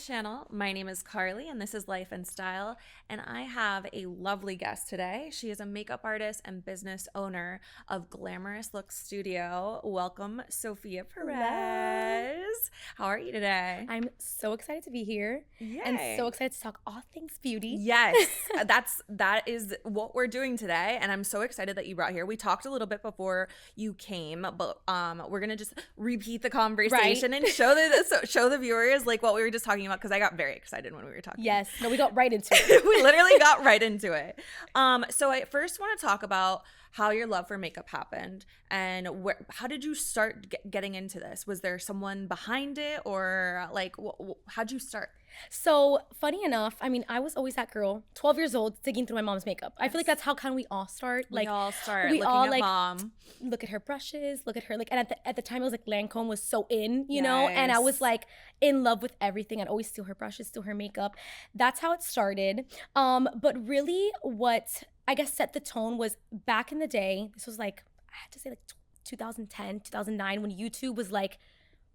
channel. My name is Carly and this is Life and Style, and I have a lovely guest today. She is a makeup artist and business owner of Glamorous Look Studio. Welcome, Sophia Perez. Hello. How are you today? I'm so excited to be here. Yay. And so excited to talk all things beauty. Yes, that is what we're doing today, and I'm so excited that you brought here. We talked a little bit before you came, but we're gonna just repeat the conversation and show the viewers like what we were just talking about, because I got very excited when we were talking. Yes, no, we got right into it. We literally got right into it. So I first want to talk about how your love for makeup happened and how did you start getting into this? Was there someone behind it, or like how'd you start? So funny enough, I mean, I was always that girl, 12 years old, digging through my mom's makeup. I feel like that's how kind of we all start. We all start we looking all at like mom. Look at her brushes, look at her and at the time it was like Lancome was so in, you know, and I was like in love with everything. I'd always steal her brushes, steal her makeup. That's how it started. But really what I guess set the tone was back in the day. This was like, I had to say like 2010, 2009, when YouTube was like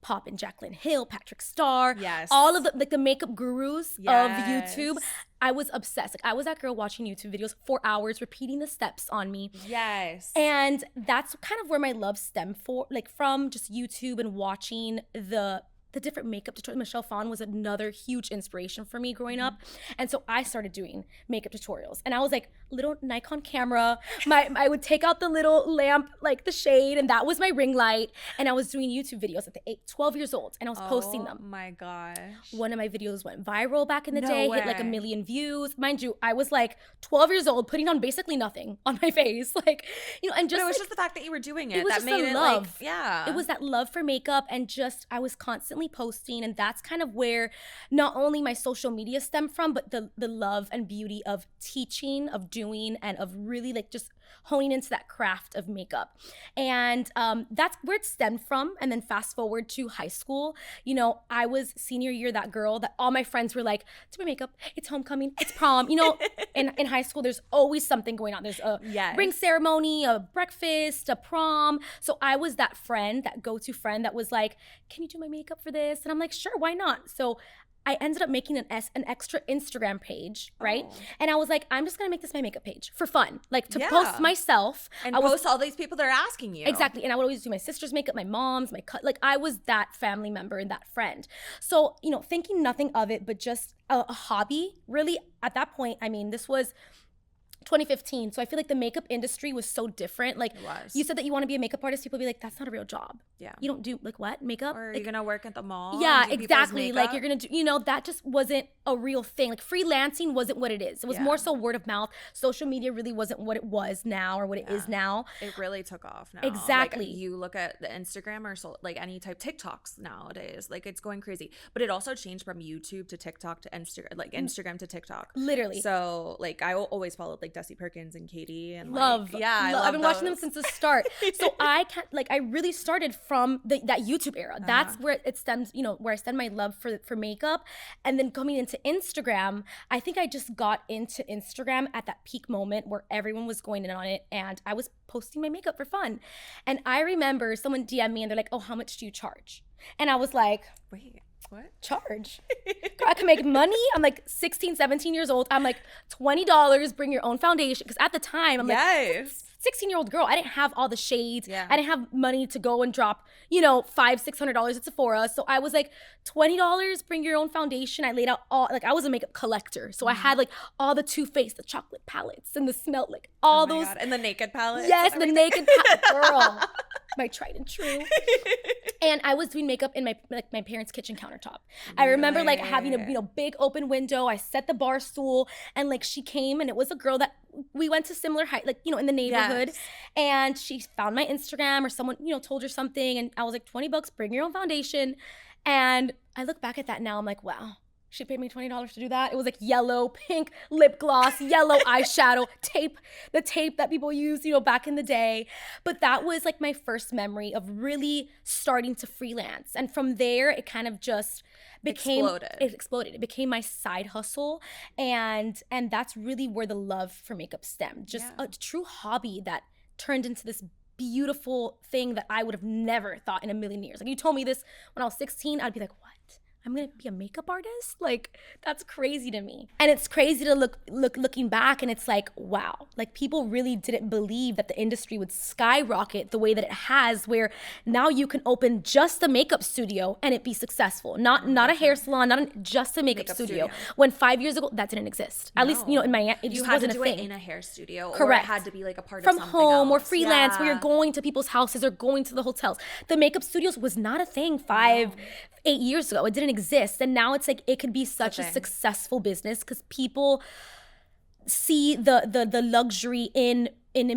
poppin'. Jaclyn Hill, Patrick Starr, yes, all of the makeup gurus of YouTube. I was obsessed. Like I was that girl watching YouTube videos for hours, repeating the steps on me. Yes. And that's kind of where my love stemmed from just YouTube and watching the different makeup tutorials. Michelle Phan was another huge inspiration for me growing up. And so I started doing makeup tutorials. And I was like, little Nikon camera. I would take out the little lamp, like the shade, and that was my ring light. And I was doing YouTube videos at 12 years old, and I was posting them. Oh my gosh. One of my videos went viral back in the No day, way. hit like 1 million views. Mind you, I was like 12 years old, putting on basically nothing on my face. Like, you know, and just but it was just the fact that you were doing it. It was that just made the it love. like, yeah. It was that love for makeup, and just I was constantly posting, and that's kind of where not only my social media stemmed from, but the love and beauty of teaching, of doing, and of really like just honing into that craft of makeup. And that's where it stemmed from. And then fast forward to high school, you know, I was senior year, that girl that all my friends were like, do my makeup, it's homecoming, it's prom. You know, in high school, there's always something going on. There's a ring ceremony, a breakfast, a prom. So I was that friend, that go-to friend that was like, can you do my makeup for this? And I'm like, sure, why not? So I ended up making an extra Instagram page, right? Oh. And I was like, I'm just gonna make this my makeup page for fun, like to post myself. And post all these people that are asking you. Exactly, and I would always do my sister's makeup, my mom's, like I was that family member and that friend. So, you know, thinking nothing of it, but just a hobby, really, at that point. I mean, this was 2015. So I feel like the makeup industry was so different. Like you said that you want to be a makeup artist, people be like, that's not a real job. Yeah. You don't do like what? Makeup? Or like, you're gonna work at the mall? Yeah, exactly. Like you're gonna do, you know, that just wasn't a real thing. Like freelancing wasn't what it is. It was more so word of mouth. Social media really wasn't what it was now or what it is now. It really took off now. Exactly. Like, you look at the Instagram or like any type TikToks nowadays, like it's going crazy. But it also changed from YouTube to TikTok to Instagram, like Instagram to TikTok. Literally. So like I always followed like Desi Perkins and Katie and love. Like, yeah, I love I've been watching them since the start. So I really started from that YouTube era. That's where it stems, you know, where I stemmed my love for makeup. And then coming into Instagram, I think I just got into Instagram at that peak moment where everyone was going in on it, and I was posting my makeup for fun. And I remember someone DM me and they're like, oh, how much do you charge? And I was like, wait, what? Charge? I can make money. I'm like 16, 17 years old. I'm like, $20, bring your own foundation. Because at the time, I'm like, 16-year-old girl. I didn't have all the shades. I didn't have money to go and drop, you know, $500-$600 at Sephora. So I was like, $20, bring your own foundation. I laid out all, like I was a makeup collector. So I had like all the Too Faced, the chocolate palettes, and the smell, like all those. God. And the naked palette. Yes, the naked palette. Girl. My tried and true. And I was doing makeup in my parents' kitchen countertop. I remember like having a, you know, big open window. I set the bar stool, and like she came, and it was a girl that we went to similar height, like, you know, in the neighborhood. And she found my Instagram, or someone, you know, told her something, and I was like, $20, bring your own foundation. And I look back at that now, I'm like, wow. She paid me $20 to do that. It was like yellow, pink lip gloss, yellow eyeshadow, the tape that people used, you know, back in the day. But that was like my first memory of really starting to freelance. And from there, it kind of just exploded. It became my side hustle. And that's really where the love for makeup stemmed. Just a true hobby that turned into this beautiful thing that I would have never thought in a million years. Like you told me this when I was 16, I'd be like, what? I'm gonna be a makeup artist? Like, that's crazy to me. And it's crazy to looking back, and it's like, wow, like people really didn't believe that the industry would skyrocket the way that it has, where now you can open just a makeup studio and it be successful. Not a hair salon, just a makeup studio. When 5 years ago, that didn't exist. At least, in Miami, it just wasn't a thing. You had to do it in a hair studio. Correct. Or it had to be like a part from of something home else. Or freelance, where you're going to people's houses or going to the hotels. The makeup studios was not a thing 8 years ago. It didn't exist. And now it's like it could be such a successful business because people see the luxury in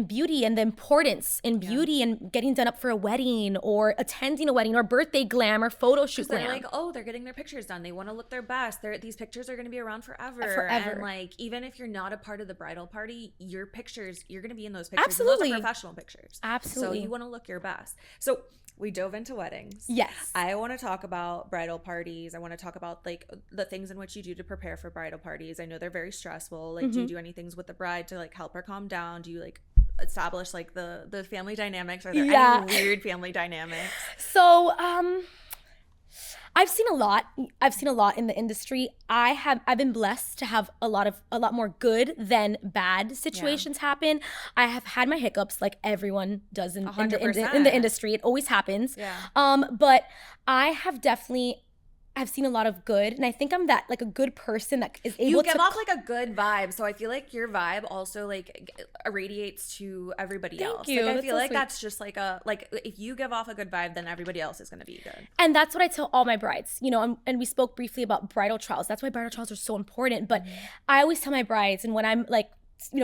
beauty and the importance in beauty and getting done up for a wedding or attending a wedding or birthday glam or photo shoot glam. They're like, oh, they're getting their pictures done. They want to look their best. These pictures are going to be around forever. And like, even if you're not a part of the bridal party, your pictures, you're going to be in those pictures. Absolutely. And those are professional pictures. Absolutely. So you want to look your best. So we dove into weddings. Yes. I want to talk about bridal parties. I want to talk about like the things in which you do to prepare for bridal parties. I know they're very stressful. Like, do you do any things with the bride to like help her calm down? Do you like establish like the family dynamics? Are there any weird family dynamics? So I've seen a lot in the industry. I've been blessed to have a lot more good than bad situations happen. I have had my hiccups like everyone does in the industry. It always happens. But I've seen a lot of good, and I think I'm that like a good person that is able to. You give off like a good vibe, so I feel like your vibe also like irradiates to everybody else. Thank you. Like, I feel like that's just like if you give off a good vibe, then everybody else is gonna be good. And that's what I tell all my brides, and we spoke briefly about bridal trials. That's why bridal trials are so important. But I always tell my brides, and when I'm like,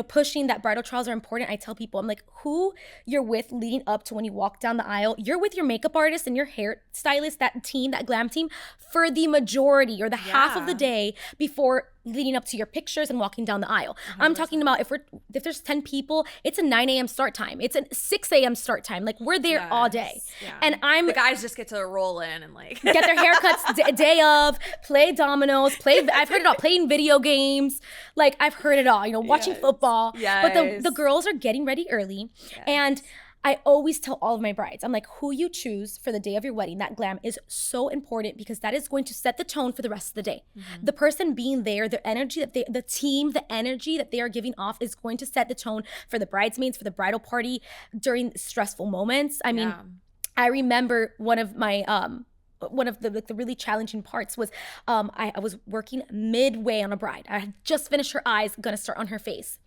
pushing that bridal trials are important, I tell people, I'm like, who you're with leading up to when you walk down the aisle, you're with your makeup artist and your hairstylist, that team, that glam team, for the majority or the half of the day before leading up to your pictures and walking down the aisle. 100%. I'm talking about if there's 10 people, it's a 9 a.m. start time. It's a 6 a.m. start time. Like, we're there all day. Yeah. And the guys just get to roll in and like get their haircuts day of, play dominoes, I've heard it all, playing video games. Like, I've heard it all, watching football. Yes. But the girls are getting ready early. Yes. And I always tell all of my brides, I'm like, who you choose for the day of your wedding, that glam is so important because that is going to set the tone for the rest of the day. The person being there, the energy the team, the energy that they are giving off is going to set the tone for the bridesmaids, for the bridal party during stressful moments. I mean, I remember one of the really challenging parts was I was working midway on a bride. I had just finished her eyes, gonna start on her face.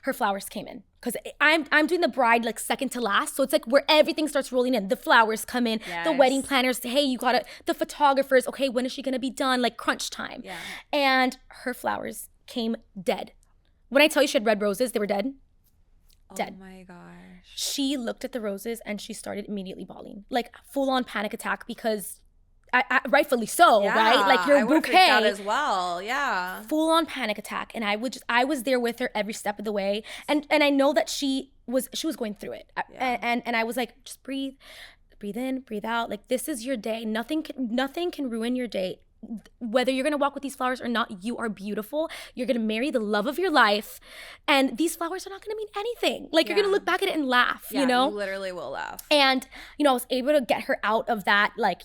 Her flowers came in because I'm doing the bride like second to last. So it's like where everything starts rolling in. The flowers come in, the wedding planners, hey, the photographers, okay, when is she gonna be done? Like crunch time. Yeah. And her flowers came dead. When I tell you she had red roses, they were dead. Dead. Oh my gosh. She looked at the roses and she started immediately bawling. Like full on panic attack because I rightfully so, right? Like your bouquet out as well, full on panic attack, and I was there with her every step of the way, and I know that she was going through it, and I was like, just breathe in, breathe out. Like, this is your day. Nothing can ruin your day. Whether you're gonna walk with these flowers or not, you are beautiful. You're gonna marry the love of your life, and these flowers are not gonna mean anything. Like, you're gonna look back at it and laugh. You literally will laugh. And I was able to get her out of that, like,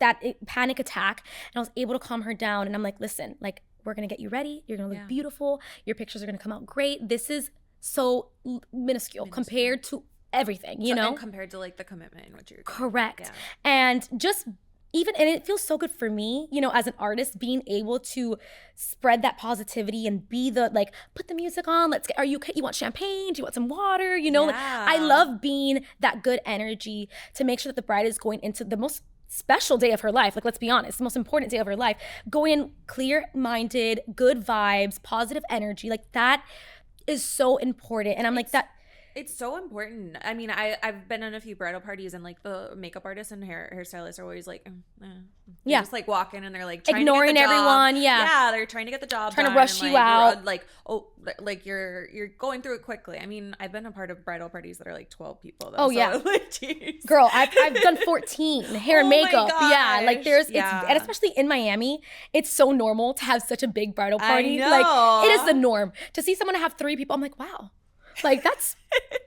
that panic attack, and I was able to calm her down. And I'm like, listen, like, we're gonna get you ready. You're gonna look beautiful. Your pictures are gonna come out great. This is so minuscule compared to everything, and compared to like the commitment in which you're doing. Correct. And just and it feels so good for me, as an artist, being able to spread that positivity and be put the music on. Are you okay? You want champagne? Do you want some water? Like, I love being that good energy to make sure that the bride is going into the most special day of her life. Like, let's be honest, the most important day of her life. Going in clear-minded, good vibes, positive energy. Like, that is so important. And I'm like that. It's so important. I mean, I've been in a few bridal parties, and like the makeup artists and hairstylists are always like, just like walk in and they're like ignoring everyone. Yeah, they're trying to get the job trying done, to rush you out. Like you're going through it quickly. I mean, I've been a part of bridal parties that are like 12 people. Though, oh yeah, like, geez. Girl, I've done 14 hair and makeup. Yeah, like and especially in Miami, it's so normal to have such a big bridal party. I know. Like, it is the norm to see someone have 3 people. I'm like, wow. Like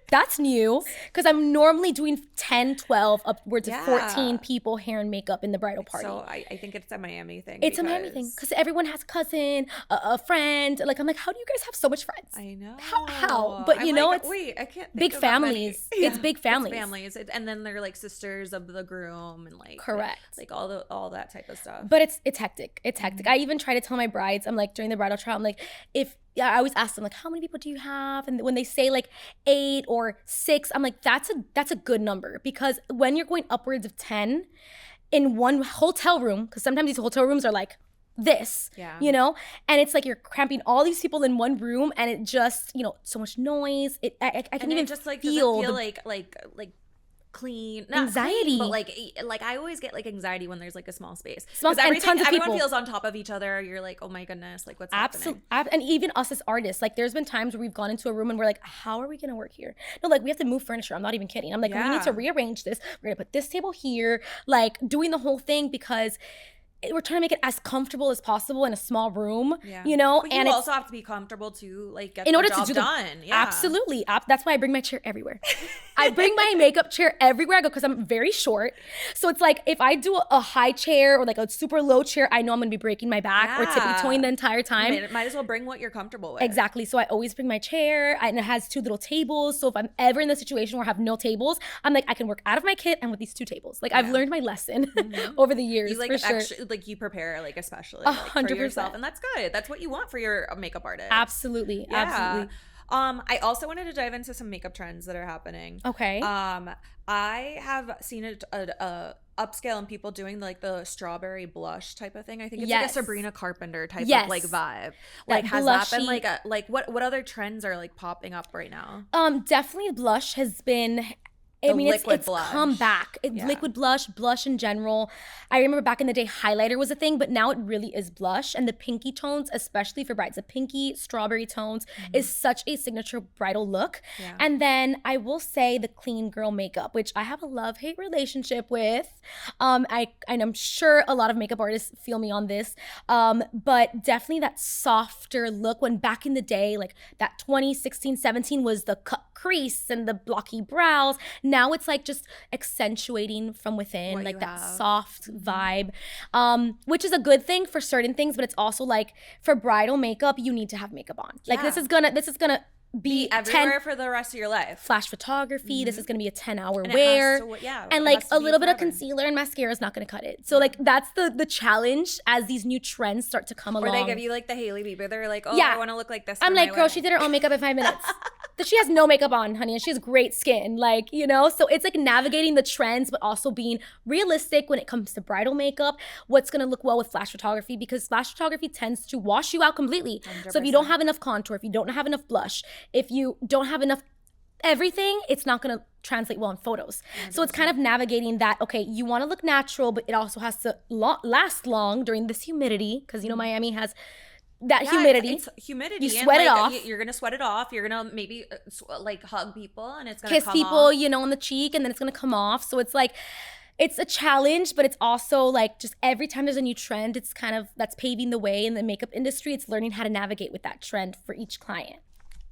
that's new, because I'm normally doing 10, 12, upwards of 14 people hair and makeup in the bridal party. So I think it's a Miami thing. It's a Miami thing, because everyone has a cousin, a friend. Like, I'm like, how do you guys have so much friends? I know. How? But you know, like, it's wait, I can't think big of families. Yeah, it's big families. It's families. And then they're like sisters of the groom and like correct. Like all that type of stuff. But it's hectic. It's hectic. I even try to tell my brides, I'm like, during the bridal trial, I'm like, I always ask them, like, how many people do you have? And when they say like 8 or 6, I'm like, that's a good number, because when you're going upwards of 10 in one hotel room, because sometimes these hotel rooms are like this, you know, and it's like you're cramping all these people in one room, and it just, you know, so much noise. I can even just like feel like clean, not anxiety, clean, but like I always get like anxiety when there's like a small space, and tons of everyone people feels on top of each other. You're like, oh my goodness, like what's happening? And even us as artists, like there's been times where we've gone into a room and we're like, how are we gonna work here? No, like we have to move furniture. I'm not even kidding. I'm like, we need to rearrange this. We're gonna put this table here, like doing the whole thing, because we're trying to make it as comfortable as possible in a small room, you know. But you also have to be comfortable to like get in order the job to do done. Absolutely. That's why I bring my chair everywhere. I bring my makeup chair everywhere I go, because I'm very short. So it's like, if I do a high chair or like a super low chair, I know I'm gonna be breaking my back or tippy-toeing the entire time. Might as well bring what you're comfortable with. Exactly. So I always bring my chair, and it has 2 little tables. So if I'm ever in the situation where I have no tables, I'm like, I can work out of my kit and with these 2 tables. Like I've learned my lesson over the years. You like for sure. like you prepare like especially like, 100%. For yourself, and that's good. That's what you want for your makeup artist. Absolutely. Absolutely. I also wanted to dive into some makeup trends that are happening. Okay. I have seen a upscale in people doing like the strawberry blush type of thing. I think it's like a Sabrina Carpenter type of like vibe. Like, has that been like what other trends are like popping up right now? Definitely blush has been, it's come back. Liquid blush in general. I remember back in the day, highlighter was a thing, but now it really is blush. And the pinky tones, especially for brides, the pinky strawberry tones is such a signature bridal look. And then I will say the clean girl makeup, which I have a love-hate relationship with. And I'm sure a lot of makeup artists feel me on this. But definitely that softer look, when back in the day, like that 2016, 17 was the cut crease and the blocky brows. Now it's like just accentuating from within, what, like that soft vibe, which is a good thing for certain things, but it's also like for bridal makeup, you need to have makeup on. Like this is gonna be everywhere for the rest of your life. Flash photography. This is going to be a 10-hour wear. And like a little bit of concealer and mascara is not going to cut it. So like that's the challenge as these new trends start to come along. Or they give you like the Hailey Bieber. They're like, oh, I want to look like this. I'm like, girl, she did her own makeup in 5 minutes. She has no makeup on, honey, and she has great skin. Like, you know, so it's like navigating the trends, but also being realistic when it comes to bridal makeup. What's going to look well with flash photography, because flash photography tends to wash you out completely. 100%. So if you don't have enough contour, if you don't have enough blush, if you don't have enough everything, it's not going to translate well in photos. 100%. So it's kind of navigating that, okay, you want to look natural, but it also has to last long during this humidity, because, you know, Miami has that humidity. It's humidity. You sweat it off. You're going to sweat it off. You're going to maybe like hug people, and it's going to kiss people, off. You know, on the cheek, and then it's going to come off. So it's like, it's a challenge, but it's also like just every time there's a new trend, it's kind of that's paving the way in the makeup industry. It's learning how to navigate with that trend for each client.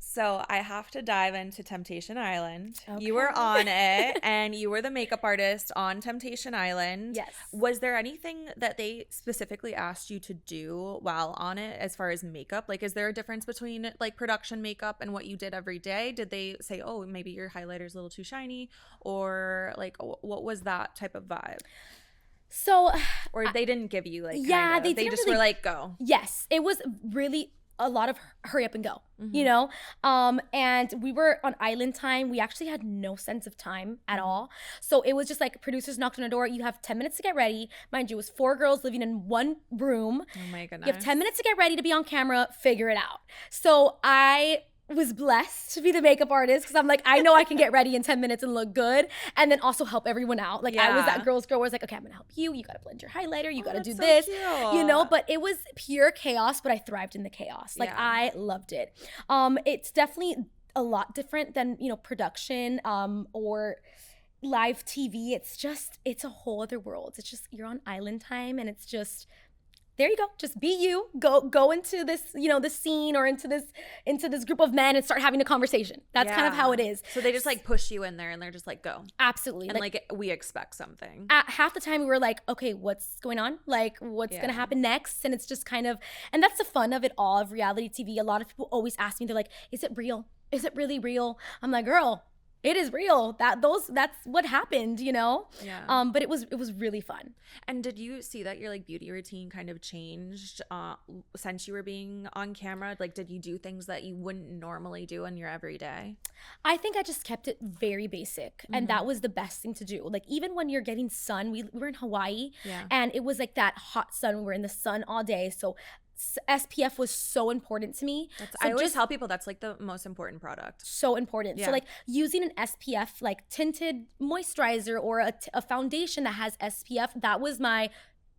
So I have to dive into Temptation Island. Okay. You were on it, and you were the makeup artist on Temptation Island. Yes. Was there anything that they specifically asked you to do while on it as far as makeup? Like, is there a difference between like production makeup and what you did every day? Did they say, oh, maybe your highlighter's a little too shiny? Or like, what was that type of vibe? So, or they didn't give you like, they just were like, go. Yes, it was really a lot of hurry up and go, you know? And we were on island time. We actually had no sense of time at all. So it was just like producers knocked on our door. You have 10 minutes to get ready. Mind you, it was 4 girls living in one room. Oh my goodness. You have 10 minutes to get ready to be on camera, figure it out. So I was blessed to be the makeup artist, because I'm like, I know I can get ready in 10 minutes and look good, and then also help everyone out. Like I was that girl where I was like, okay, I'm gonna help you. You gotta blend your highlighter. You gotta do this, you know. But it was pure chaos, but I thrived in the chaos. Like I loved it. It's definitely a lot different than, you know, production or live TV. It's a whole other world. It's just, you're on island time, and it's just there you go. Just be you. Go into this, this scene or into this group of men and start having a conversation. That's kind of how it is. So they just like push you in there and they're just like, go. Absolutely. And like we expect something. At half the time we were like, okay, what's going on? Like what's going to happen next? And it's just kind of, and that's the fun of it all, of reality TV. A lot of people always ask me, they're like, is it real? Is it really real? I'm like, girl, it is real. That's what happened, Yeah. But it was really fun. And did you see that your like beauty routine kind of changed since you were being on camera? Like, did you do things that you wouldn't normally do in your everyday? I think I just kept it very basic, and that was the best thing to do. Like, even when you're getting sun, we were in Hawaii, and it was like that hot sun. We were in the sun all day, so SPF was so important to me. I always tell people that's like the most important product. So important. So like using an SPF like tinted moisturizer or a foundation that has SPF, that was my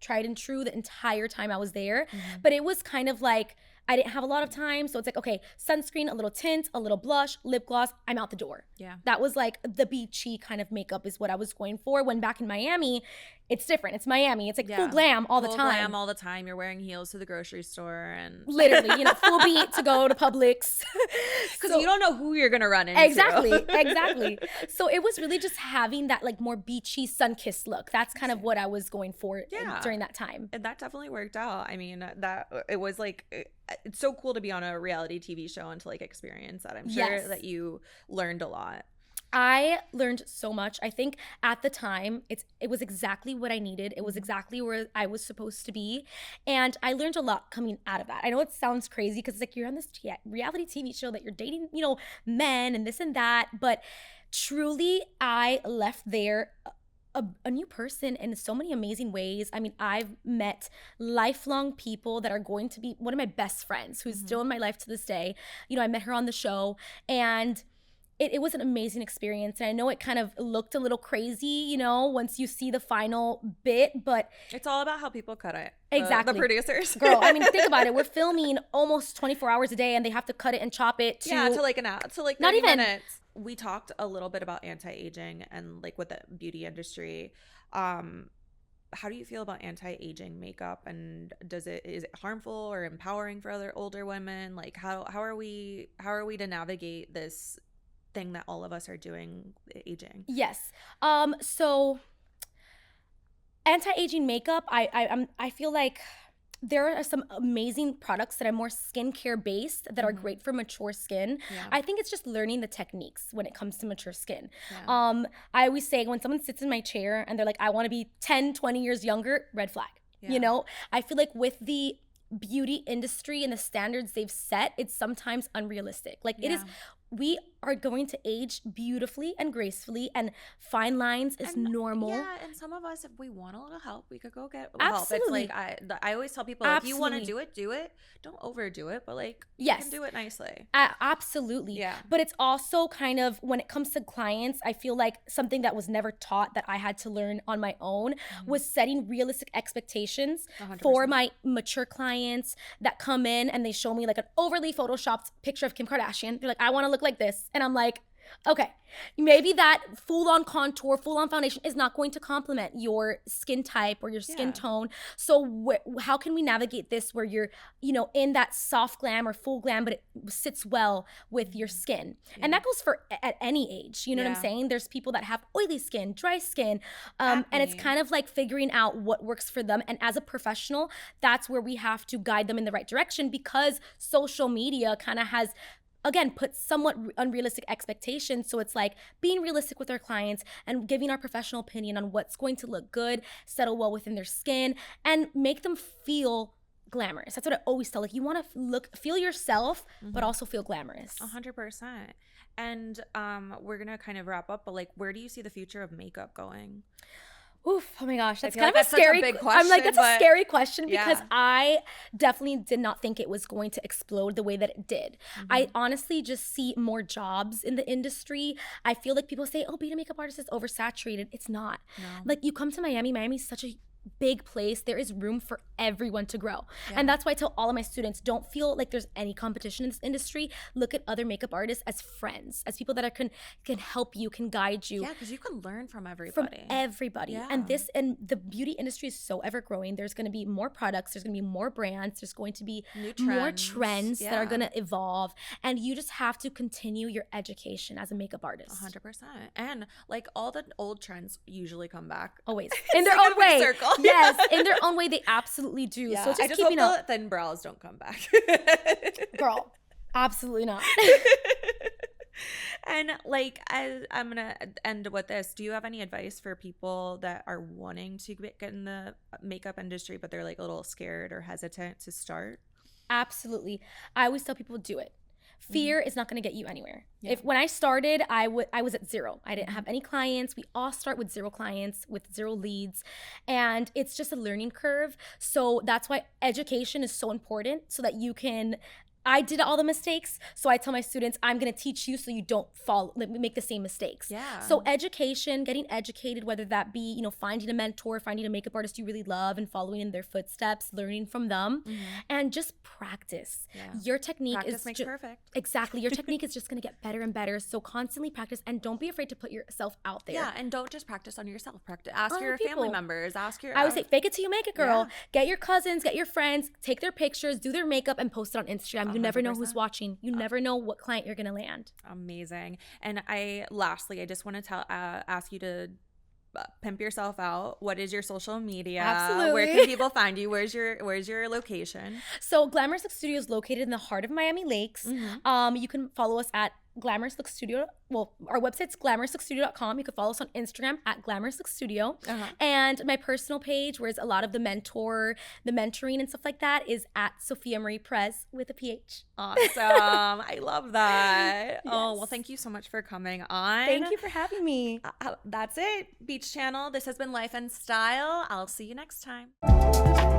tried and true the entire time I was there. But it was kind of like, I didn't have a lot of time. So it's like, okay, sunscreen, a little tint, a little blush, lip gloss, I'm out the door. Yeah. That was like the beachy kind of makeup is what I was going for. When back in Miami, it's different. It's Miami. It's like full glam all the time. Full glam all the time. You're wearing heels to the grocery store and literally, full beat to go to Publix. Because you don't know who you're gonna run into. Exactly. So it was really just having that like more beachy, sun-kissed look. That's kind of what I was going for during that time. And that definitely worked out. I mean, that it was like, it's so cool to be on a reality TV show and to like experience that. I'm sure that you learned a lot. I learned so much. I think at the time, it was exactly what I needed. It was exactly where I was supposed to be. And I learned a lot coming out of that. I know it sounds crazy because it's like you're on this reality TV show that you're dating, men and this and that. But truly, I left there a new person in so many amazing ways. I mean, I've met lifelong people that are going to be one of my best friends who's still in my life to this day. I met her on the show, and it was an amazing experience. And I know it kind of looked a little crazy, once you see the final bit, but it's all about how people cut it. Exactly. The producers. Girl, I mean, think about it. We're filming almost 24 hours a day and they have to cut it and chop it to like an hour, to like 30 not even minutes. We talked a little bit about anti-aging and like with the beauty industry. How do you feel about anti-aging makeup, and is it harmful or empowering for other older women? Like how are we to navigate this thing that all of us are doing, aging? Yes. So anti-aging makeup, I feel like there are some amazing products that are more skincare based that are great for mature skin. I think it's just learning the techniques when it comes to mature skin. I always say when someone sits in my chair and they're like, I want to be 10, 20 years younger, red flag. I feel like with the beauty industry and the standards they've set, it's sometimes unrealistic. Like it is, we are going to age beautifully and gracefully, and fine lines is normal. Yeah, and some of us, if we want a little help, we could go get Absolutely. help. It's like I always tell people, if you want to do it. Don't overdo it, but like you can do it nicely. Absolutely. Yeah. But it's also kind of, when it comes to clients, I feel like something that was never taught that I had to learn on my own was setting realistic expectations 100%. For my mature clients that come in and they show me like an overly photoshopped picture of Kim Kardashian. They're like, I want to look like this. And I'm like, okay, maybe that full-on contour, full-on foundation is not going to complement your skin type or your skin tone. So how can we navigate this where you're, in that soft glam or full glam, but it sits well with your skin? And that goes for at any age. You know what I'm saying? There's people that have oily skin, dry skin, and it's kind of like figuring out what works for them. And as a professional, that's where we have to guide them in the right direction, because social media kind of has, again, put somewhat unrealistic expectations. So it's like being realistic with our clients and giving our professional opinion on what's going to look good, settle well within their skin, and make them feel glamorous. That's what I always tell. Like, you want to feel yourself, but also feel glamorous. 100%. And we're gonna kind of wrap up, but like, where do you see the future of makeup going? Oof, oh my gosh, that's kind of like a scary big question. I'm like, that's a scary question, because I definitely did not think it was going to explode the way that it did. I honestly just see more jobs in the industry. I feel like people say, oh, being a makeup artist is oversaturated. It's not. No. Like, you come to Miami's such a big place. There is room for everyone to grow. And that's why I tell all of my students, don't feel like there's any competition in this industry. Look at other makeup artists as friends, as people that can help you, can guide you. Yeah, because you can learn from everybody. Yeah. And the beauty industry is so ever growing. There's going to be more products, there's going to be more brands, there's going to be more trends that are going to evolve, and you just have to continue your education as a makeup artist. 100%. And like all the old trends usually come back. Always. In their own way. Circle. Yes, in their own way, they absolutely do. Yeah. So it's just I just keeping hope up. the thin brows don't come back. Girl, absolutely not. And like, I'm gonna end with this. Do you have any advice for people that are wanting to get in the makeup industry, but they're like a little scared or hesitant to start? Absolutely. I always tell people, do it. Fear is not going to get you anywhere. When I started, I was at zero. I didn't have any clients. We all start with 0 clients, with 0 leads, and it's just a learning curve. So that's why education is so important, so that you can. I did all the mistakes, so I tell my students, I'm going to teach you so you don't make the same mistakes. Yeah. So education, getting educated, whether that be, finding a mentor, finding a makeup artist you really love and following in their footsteps, learning from them, and just practice. Yeah. Your technique Practice makes perfect. Exactly. Your technique is just going to get better and better. So constantly practice, and don't be afraid to put yourself out there. Yeah, and don't just practice on yourself. Ask your family members. I would say fake it till you make it, girl. Yeah. Get your cousins, get your friends, take their pictures, do their makeup, and post it on Instagram. You 100%. Never know who's watching. You never know what client you're going to land. Amazing. And lastly, I just want to ask you to pimp yourself out. What is your social media? Absolutely. Where can people find you? Where's your location? So Glamorous Look Studio is located in the heart of Miami Lakes. You can follow us at Glamorous Look Studio. Well, our website's glamorouslookstudio.com. You can follow us on Instagram at Glamorous Look Studio. And my personal page, where a lot of the mentoring and stuff like that, is at Sophia Marie Perez with a PH. Awesome. I love that. Yes. Oh, well, thank you so much for coming on. Thank you for having me. That's it. Beach Channel. This has been Life and Style. I'll see you next time.